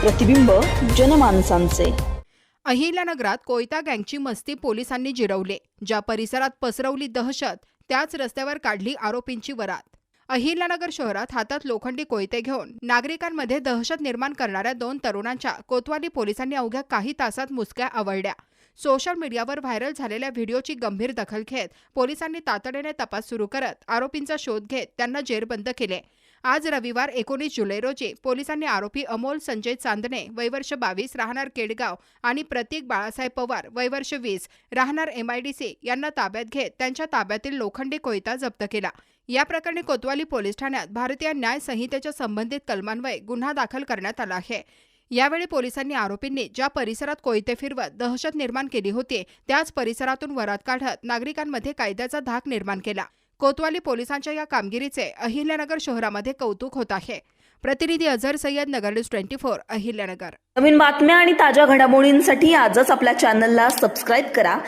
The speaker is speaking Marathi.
प्रतिबिंब जनमानसांचे। अहिल्यानगरात कोयता गँगची मस्ती पोलिसांनी जिरवली। ज्या परिसरात पसरवली दहशत त्याच रस्त्यावर काढली आरोपींची वरात। अहिल्यानगर शहरात हातात लोखंडी कोयते घेऊन नागरिकांमध्ये दहशत निर्माण करणाऱ्या 2 तरुणांच्या कोतवाली पोलिसांनी अवघ्या काही तासात मुसक्या आवळल्या। सोशल मीडियावर व्हायरल झालेल्या व्हिडिओची गंभीर दखल घेत पोलिसांनी तातडीने तपास सुरू करत आरोपींचा शोध घेत त्यांना जेरबंद केले। आज रविवार 19 जुलै रोजी पोलिसांनी आरोपी अमोल संजय चांदणे वय वर्ष 22 राहणार केडगाव आणि प्रतीक बाळासाहेब पवार वय वर्ष 20 राहणार MIDC यांना ताब्यात घेत त्यांच्या ताब्यातील लोखंडी कोयता जप्त केला। या प्रकरणी कोतवाली पोलीस ठाण्यात भारतीय न्याय संहितेच्या संबंधित कलमान्वये गुन्हा दाखल करण्यात आला आहे। यावेळी पोलिसांनी आरोपींनी ज्या परिसरात कोयते फिरवत दहशत निर्माण केली होती त्याच परिसरातून वरात काढत नागरिकांमध्ये कायद्याचा धाक निर्माण केला। कोतवाली पोलिसांच्या या कामगिरीचे अहिल्यानगर शहरामध्ये कौतुक होत आहे। प्रतिनिधी अझर सय्यद, नगर न्यूज 24, अहिल्यानगर। नवीन बातम्या आणि ताज्या घडामोडींसाठी आजच आपल्या चॅनलला सबस्क्राईब करा